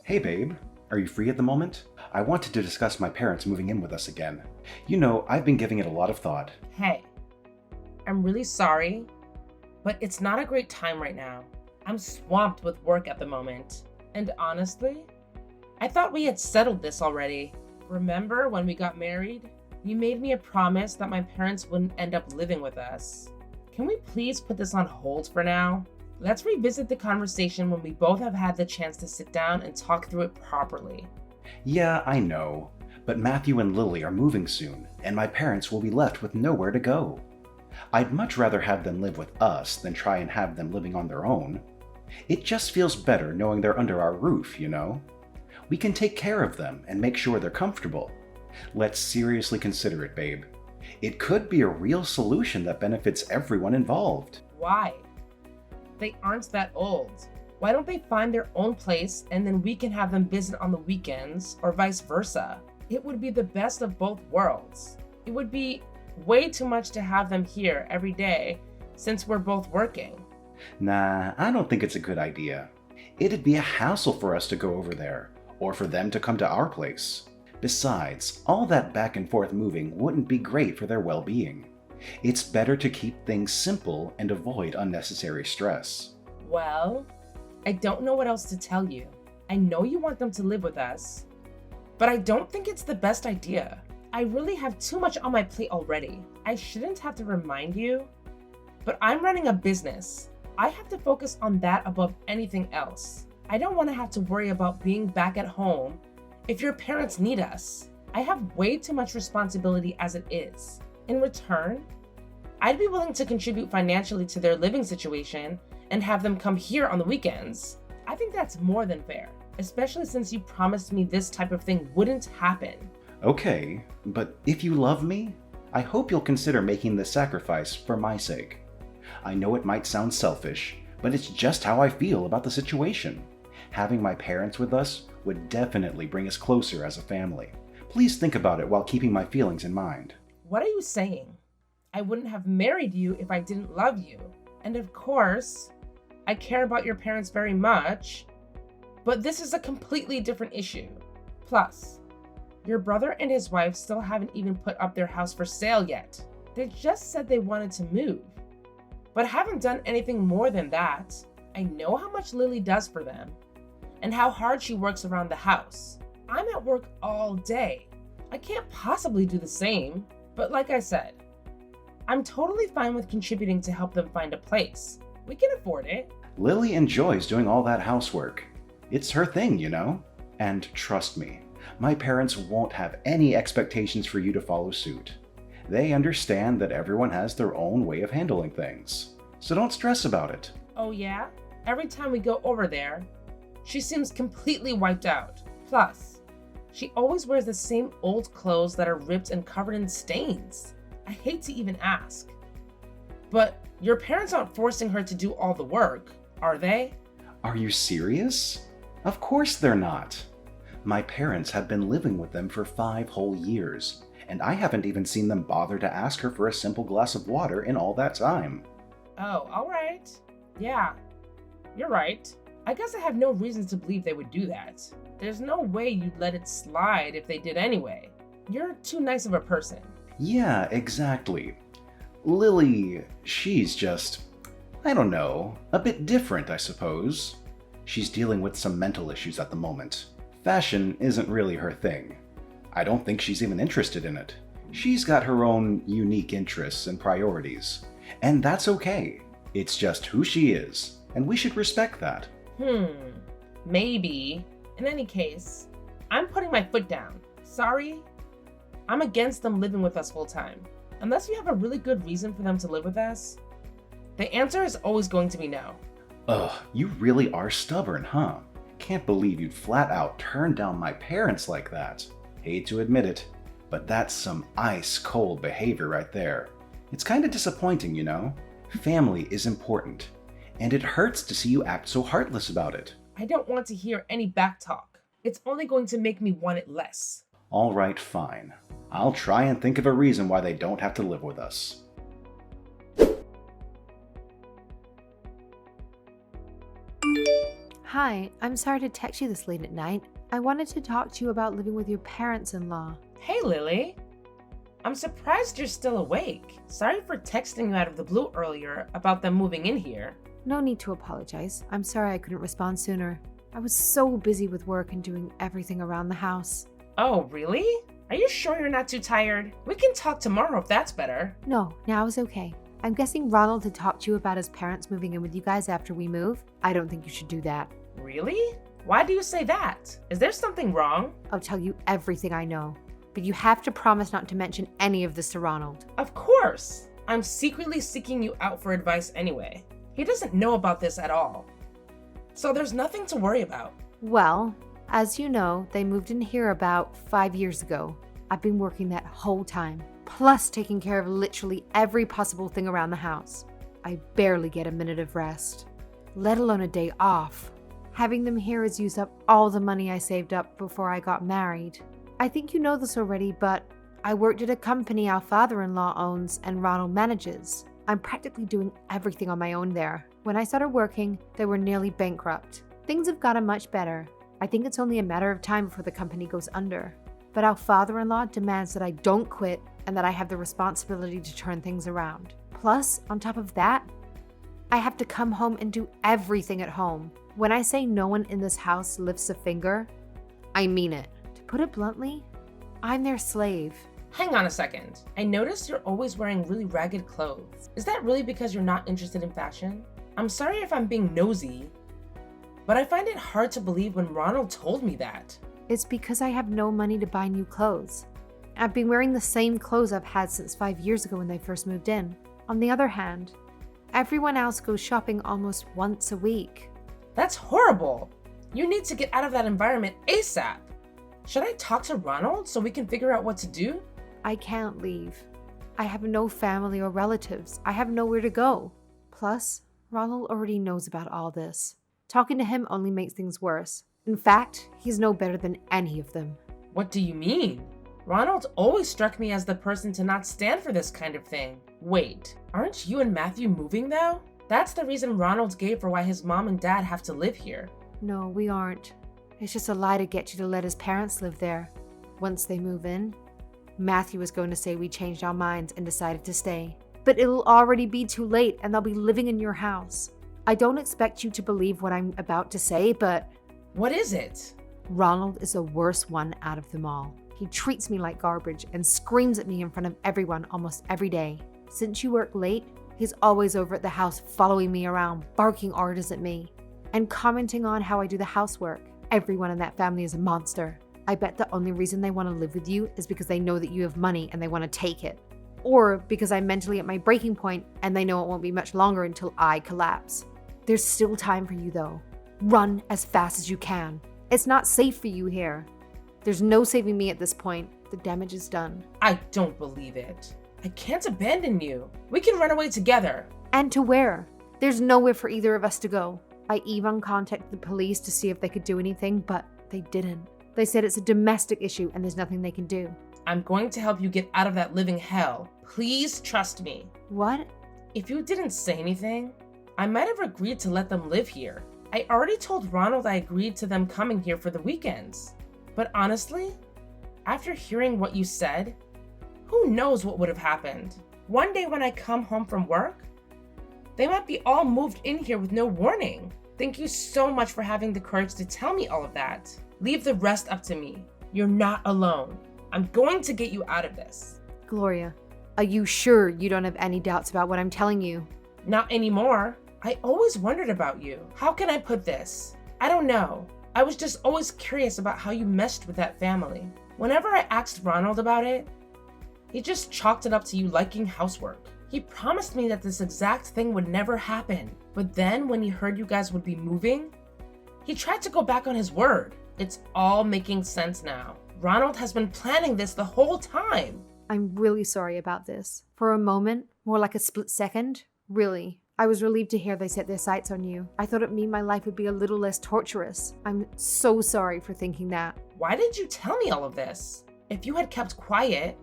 Hey babe, are you free at the moment? I wanted to discuss my parents moving in with us again. You know, I've been giving it a lot of thought. Hey, I'm really sorry, but it's not a great time right now. I'm swamped with work at the moment. And honestly, I thought we had settled this already. Remember when we got married? You made me a promise that my parents wouldn't end up living with us. Can we please put this on hold for now? Let's revisit the conversation when we both have had the chance to sit down and talk through it properly. Yeah, I know, but Matthew and Lily are moving soon, and my parents will be left with nowhere to go. I'd much rather have them live with us than try and have them living on their own. It just feels better knowing they're under our roof, you know? We can take care of them and make sure they're comfortable. Let's seriously consider it, babe. It could be a real solution that benefits everyone involved. Why? They aren't that old. Why don't they find their own place and then we can have them visit on the weekends or vice versa? It would be the best of both worlds. It would be way too much to have them here every day since we're both working. Nah, I don't think it's a good idea. It'd be a hassle for us to go over there, or for them to come to our place. Besides, all that back and forth moving wouldn't be great for their well-being. It's better to keep things simple and avoid unnecessary stress. Well, I don't know what else to tell you. I know you want them to live with us, but I don't think it's the best idea. I really have too much on my plate already. I shouldn't have to remind you, but I'm running a business. I have to focus on that above anything else. I don't want to have to worry about being back at home if your parents need us. I have way too much responsibility as it is. In return, I'd be willing to contribute financially to their living situation and have them come here on the weekends. I think that's more than fair, especially since you promised me this type of thing wouldn't happen. Okay, but if you love me, I hope you'll consider making the sacrifice for my sake. I know it might sound selfish, but it's just how I feel about the situation. Having my parents with us would definitely bring us closer as a family. Please think about it while keeping my feelings in mind. What are you saying? I wouldn't have married you if I didn't love you. And of course, I care about your parents very much, but this is a completely different issue. Plus, your brother and his wife still haven't even put up their house for sale yet. They just said they wanted to move, but haven't done anything more than that. I know how much Lily does for them and how hard she works around the house. I'm at work all day. I can't possibly do the same. But like I said, I'm totally fine with contributing to help them find a place. We can afford it. Lily enjoys doing all that housework. It's her thing, you know? And trust me, my parents won't have any expectations for you to follow suit. They understand that everyone has their own way of handling things. So don't stress about it. Oh yeah? Every time we go over there, she seems completely wiped out. Plus, she always wears the same old clothes that are ripped and covered in stains. I hate to even ask. But your parents aren't forcing her to do all the work, are they? Are you serious? Of course they're not. My parents have been living with them for 5 whole years, and I haven't even seen them bother to ask her for a simple glass of water in all that time. Oh, all right. Yeah, you're right. I guess I have no reason to believe they would do that. There's no way you'd let it slide if they did anyway. You're too nice of a person. Yeah, exactly. Lily, she's just, I don't know, a bit different, I suppose. She's dealing with some mental issues at the moment. Fashion isn't really her thing. I don't think she's even interested in it. She's got her own unique interests and priorities, and that's okay. It's just who she is, and we should respect that. Maybe. In any case, I'm putting my foot down. Sorry, I'm against them living with us full time. Unless you have a really good reason for them to live with us, the answer is always going to be no. Ugh, you really are stubborn, huh? Can't believe you'd flat out turn down my parents like that. Hate to admit it, but that's some ice-cold behavior right there. It's kinda disappointing, you know? Family is important, and it hurts to see you act so heartless about it. I don't want to hear any back talk. It's only going to make me want it less. All right, fine. I'll try and think of a reason why they don't have to live with us. Hi, I'm sorry to text you this late at night. I wanted to talk to you about living with your parents-in-law. Hey, Lily. I'm surprised you're still awake. Sorry for texting you out of the blue earlier about them moving in here. No need to apologize. I'm sorry I couldn't respond sooner. I was so busy with work and doing everything around the house. Oh, really? Are you sure you're not too tired? We can talk tomorrow if that's better. No, now is okay. I'm guessing Ronald had talked to you about his parents moving in with you guys after we move. I don't think you should do that. Really? Why do you say that? Is there something wrong? I'll tell you everything I know, but you have to promise not to mention any of this to Ronald. Of course! I'm secretly seeking you out for advice anyway. He doesn't know about this at all. So there's nothing to worry about. Well, as you know, they moved in here about 5 years ago. I've been working that whole time, plus taking care of literally every possible thing around the house. I barely get a minute of rest, let alone a day off. Having them here has used up all the money I saved up before I got married. I think you know this already, but I worked at a company our father-in-law owns and Ronald manages. I'm practically doing everything on my own there. When I started working, they were nearly bankrupt. Things have gotten much better. I think it's only a matter of time before the company goes under. But our father-in-law demands that I don't quit and that I have the responsibility to turn things around. Plus, on top of that, I have to come home and do everything at home. When I say no one in this house lifts a finger, I mean it. To put it bluntly, I'm their slave. Hang on a second. I noticed you're always wearing really ragged clothes. Is that really because you're not interested in fashion? I'm sorry if I'm being nosy, but I find it hard to believe when Ronald told me that. It's because I have no money to buy new clothes. I've been wearing the same clothes I've had since 5 years ago when they first moved in. On the other hand, everyone else goes shopping almost once a week. That's horrible. You need to get out of that environment ASAP. Should I talk to Ronald so we can figure out what to do? I can't leave. I have no family or relatives. I have nowhere to go. Plus, Ronald already knows about all this. Talking to him only makes things worse. In fact, he's no better than any of them. What do you mean? Ronald always struck me as the person to not stand for this kind of thing. Wait, aren't you and Matthew moving though? That's the reason Ronald gave for why his mom and dad have to live here. No, we aren't. It's just a lie to get you to let his parents live there. Once they move in, Matthew was going to say we changed our minds and decided to stay. But it'll already be too late and they'll be living in your house. I don't expect you to believe what I'm about to say, but... What is it? Ronald is the worst one out of them all. He treats me like garbage and screams at me in front of everyone almost every day. Since you work late, he's always over at the house following me around, barking orders at me, and commenting on how I do the housework. Everyone in that family is a monster. I bet the only reason they want to live with you is because they know that you have money and they want to take it. Or because I'm mentally at my breaking point and they know it won't be much longer until I collapse. There's still time for you though. Run as fast as you can. It's not safe for you here. There's no saving me at this point. The damage is done. I don't believe it. I can't abandon you. We can run away together. And to where? There's nowhere for either of us to go. I even contacted the police to see if they could do anything, but they didn't. They said it's a domestic issue and there's nothing they can do. I'm going to help you get out of that living hell. Please trust me. What? If you didn't say anything, I might have agreed to let them live here. I already told Ronald I agreed to them coming here for the weekends. But honestly, after hearing what you said, who knows what would have happened? One day when I come home from work, they might be all moved in here with no warning. Thank you so much for having the courage to tell me all of that. Leave the rest up to me. You're not alone. I'm going to get you out of this. Gloria, are you sure you don't have any doubts about what I'm telling you? Not anymore. I always wondered about you. How can I put this? I don't know. I was just always curious about how you meshed with that family. Whenever I asked Ronald about it, he just chalked it up to you liking housework. He promised me that this exact thing would never happen. But then when he heard you guys would be moving, he tried to go back on his word. It's all making sense now. Ronald has been planning this the whole time. I'm really sorry about this. For a moment, more like a split second, really, I was relieved to hear they set their sights on you. I thought it meant my life would be a little less torturous. I'm so sorry for thinking that. Why did you tell me all of this? If you had kept quiet,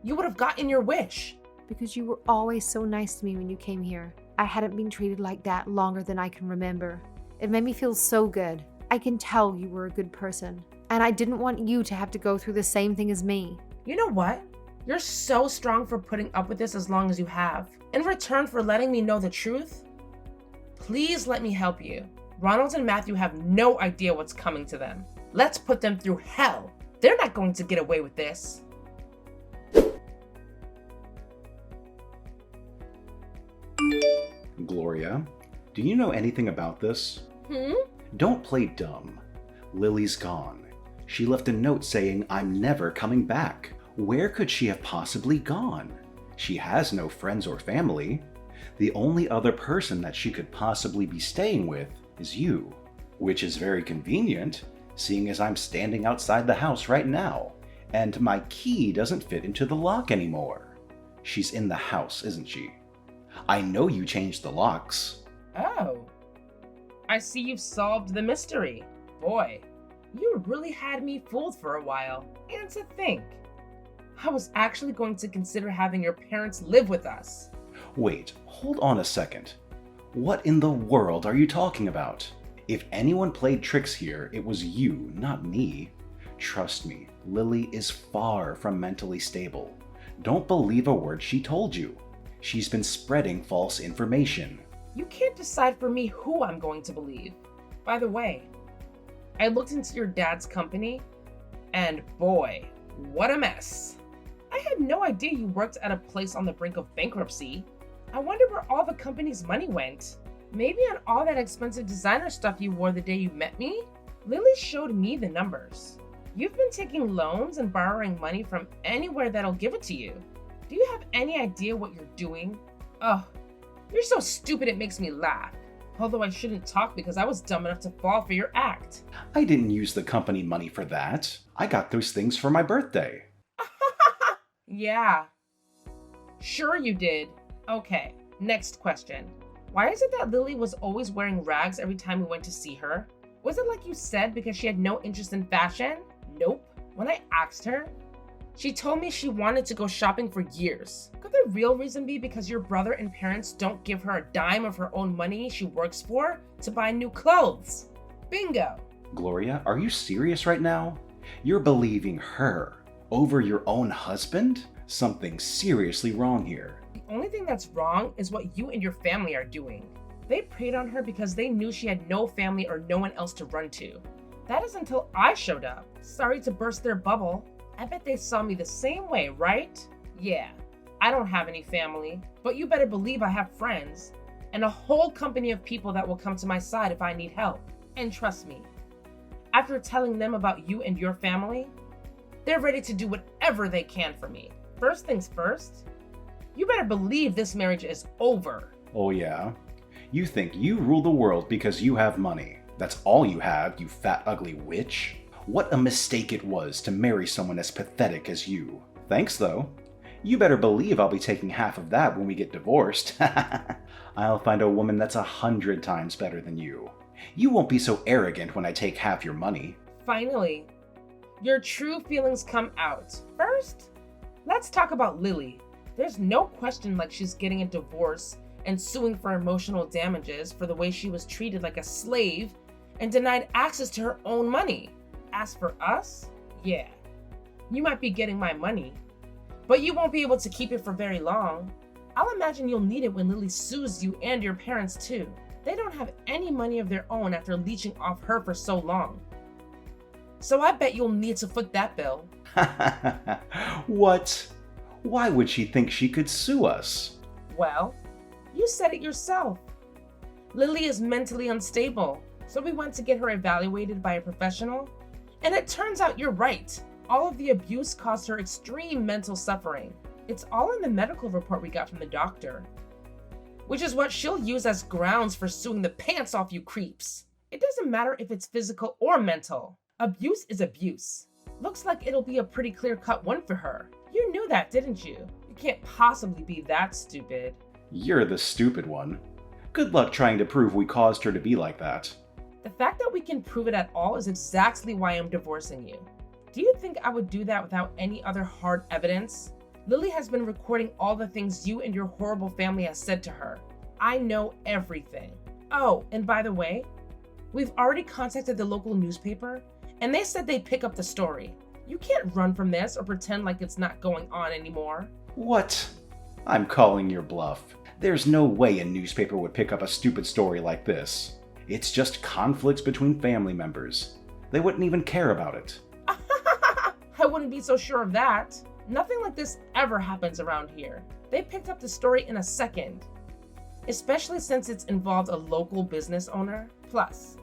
you would have gotten your wish. Because you were always so nice to me when you came here. I hadn't been treated like that longer than I can remember. It made me feel so good. I can tell you were a good person, and I didn't want you to have to go through the same thing as me. You know what? You're so strong for putting up with this as long as you have. In return for letting me know the truth, please let me help you. Ronald and Matthew have no idea what's coming to them. Let's put them through hell. They're not going to get away with this. Gloria, do you know anything about this? Don't play dumb. Lily's gone. She left a note saying, "I'm never coming back." Where could she have possibly gone? She has no friends or family. The only other person that she could possibly be staying with is you, which is very convenient, seeing as I'm standing outside the house right now, and my key doesn't fit into the lock anymore. She's in the house, isn't she? I know you changed the locks. Oh. I see you've solved the mystery. Boy, you really had me fooled for a while. And to think, I was actually going to consider having your parents live with us. Wait, hold on a second. What in the world are you talking about? If anyone played tricks here, it was you, not me. Trust me, Lily is far from mentally stable. Don't believe a word she told you. She's been spreading false information. You can't decide for me who I'm going to believe. By the way, I looked into your dad's company, and boy, what a mess. I had no idea you worked at a place on the brink of bankruptcy. I wonder where all the company's money went. Maybe on all that expensive designer stuff you wore the day you met me? Lily showed me the numbers. You've been taking loans and borrowing money from anywhere that'll give it to you. Do you have any idea what you're doing? Ugh, you're so stupid it makes me laugh. Although I shouldn't talk because I was dumb enough to fall for your act. I didn't use the company money for that. I got those things for my birthday. Yeah. Sure you did. Okay, next question. Why is it that Lily was always wearing rags every time we went to see her? Was it like you said because she had no interest in fashion? Nope. When I asked her, she told me she wanted to go shopping for years. Could the real reason be because your brother and parents don't give her a dime of her own money she works for to buy new clothes? Bingo! Gloria, are you serious right now? You're believing her over your own husband? Something's seriously wrong here. The only thing that's wrong is what you and your family are doing. They preyed on her because they knew she had no family or no one else to run to. That is until I showed up. Sorry to burst their bubble. I bet they saw me the same way, right? Yeah, I don't have any family, but you better believe I have friends and a whole company of people that will come to my side if I need help. And trust me, after telling them about you and your family, they're ready to do whatever they can for me. First things first, you better believe this marriage is over. Oh yeah? You think you rule the world because you have money. That's all you have, you fat ugly witch. What a mistake it was to marry someone as pathetic as you. Thanks though. You better believe I'll be taking half of that when we get divorced. I'll find a woman that's 100 times better than you. You won't be so arrogant when I take half your money. Finally, your true feelings come out. First, let's talk about Lily. There's no question like she's getting a divorce and suing for emotional damages for the way she was treated like a slave and denied access to her own money. As for us, yeah, you might be getting my money, but you won't be able to keep it for very long. I'll imagine you'll need it when Lily sues you and your parents too. They don't have any money of their own after leeching off her for so long. So I bet you'll need to foot that bill. What? Why would she think she could sue us? Well, you said it yourself. Lily is mentally unstable, so we went to get her evaluated by a professional, and it turns out you're right. All of the abuse caused her extreme mental suffering. It's all in the medical report we got from the doctor, which is what she'll use as grounds for suing the pants off you creeps. It doesn't matter if it's physical or mental. Abuse is abuse. Looks like it'll be a pretty clear-cut one for her. You knew that, didn't you? You can't possibly be that stupid. You're the stupid one. Good luck trying to prove we caused her to be like that. The fact that we can prove it at all is exactly why I'm divorcing you. Do you think I would do that without any other hard evidence? Lily has been recording all the things you and your horrible family has said to her. I know everything. Oh, and by the way, We've already contacted the local newspaper, and they said they'd pick up the story. You can't run from this or pretend like it's not going on anymore. What? I'm calling your bluff. There's no way a newspaper would pick up a stupid story like this. It's just conflicts between family members. They wouldn't even care about it. I wouldn't be so sure of that. Nothing like this ever happens around here. They picked up the story in a second, especially since it's involved a local business owner. Plus,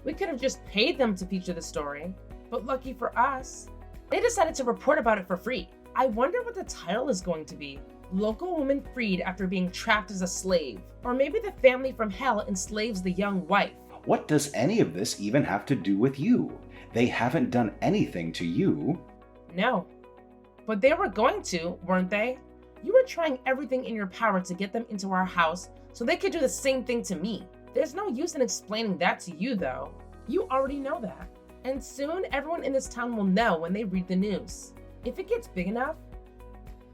we could have just paid them to feature the story, but lucky for us, they decided to report about it for free. I wonder what the title is going to be. Local woman freed after being trapped as a slave. Or maybe the family from hell enslaves the young wife. What does any of this even have to do with you? They haven't done anything to you. No, but they were going to, weren't they? You were trying everything in your power to get them into our house so they could do the same thing to me. There's no use in explaining that to you, though. You already know that. And soon everyone in this town will know when they read the news. If it gets big enough,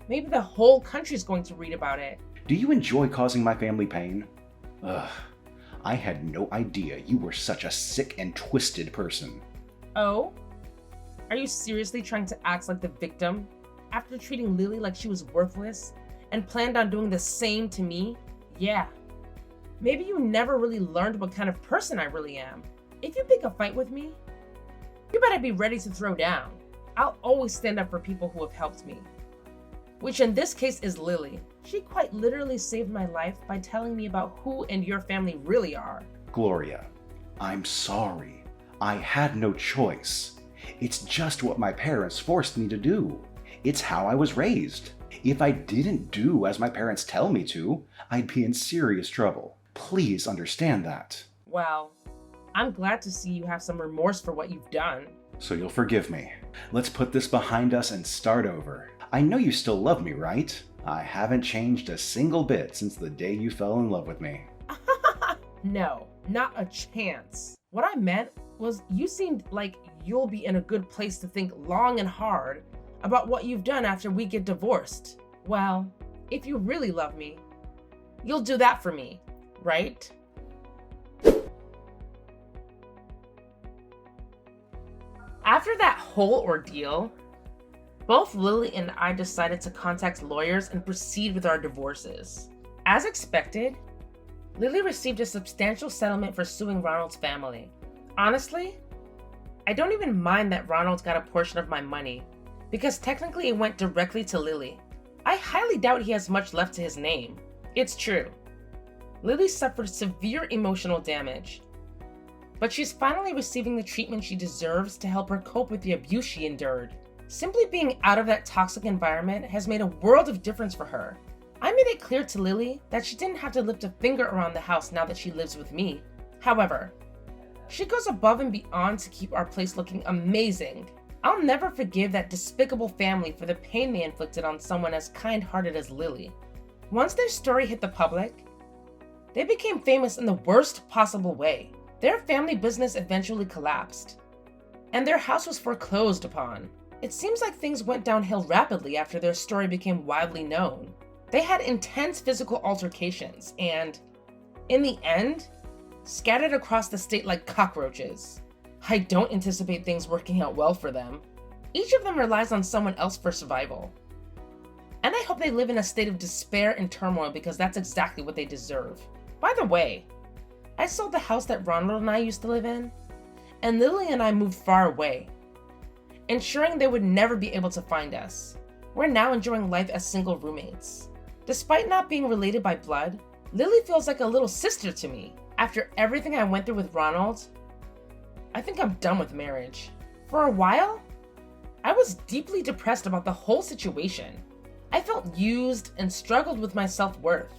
maybe the whole country's going to read about it. Do you enjoy causing my family pain? Ugh, I had no idea you were such a sick and twisted person. Oh? Are you seriously trying to act like the victim after treating Lily like she was worthless and planned on doing the same to me? Yeah. Maybe you never really learned what kind of person I really am. If you pick a fight with me, you better be ready to throw down. I'll always stand up for people who have helped me. Which in this case is Lily. She quite literally saved my life by telling me about who and your family really are. Gloria, I'm sorry. I had no choice. It's just what my parents forced me to do. It's how I was raised. If I didn't do as my parents tell me to, I'd be in serious trouble. Please understand that. Well, I'm glad to see you have some remorse for what you've done. So you'll forgive me. Let's put this behind us and start over. I know you still love me, right? I haven't changed a single bit since the day you fell in love with me. No, not a chance. What I meant was you seemed like you'll be in a good place to think long and hard about what you've done after we get divorced. Well, if you really love me, you'll do that for me, right? After that whole ordeal, both Lily and I decided to contact lawyers and proceed with our divorces. As expected, Lily received a substantial settlement for suing Ronald's family. Honestly, I don't even mind that Ronald got a portion of my money, because technically it went directly to Lily. I highly doubt he has much left to his name. It's true. Lily suffered severe emotional damage, but she's finally receiving the treatment she deserves to help her cope with the abuse she endured. Simply being out of that toxic environment has made a world of difference for her. I made it clear to Lily that she didn't have to lift a finger around the house now that she lives with me. However, she goes above and beyond to keep our place looking amazing. I'll never forgive that despicable family for the pain they inflicted on someone as kind-hearted as Lily. Once their story hit the public, they became famous in the worst possible way. Their family business eventually collapsed, and their house was foreclosed upon. It seems like things went downhill rapidly after their story became widely known. They had intense physical altercations and, in the end, scattered across the state like cockroaches. I don't anticipate things working out well for them. Each of them relies on someone else for survival. And I hope they live in a state of despair and turmoil because that's exactly what they deserve. By the way, I sold the house that Ronald and I used to live in, and Lily and I moved far away, ensuring they would never be able to find us. We're now enjoying life as single roommates. Despite not being related by blood, Lily feels like a little sister to me. After everything I went through with Ronald, I think I'm done with marriage. For a while, I was deeply depressed about the whole situation. I felt used and struggled with my self-worth,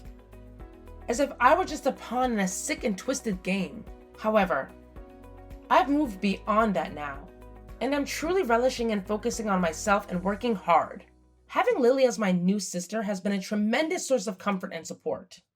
as if I were just a pawn in a sick and twisted game. However, I've moved beyond that now, and I'm truly relishing and focusing on myself and working hard. Having Lily as my new sister has been a tremendous source of comfort and support.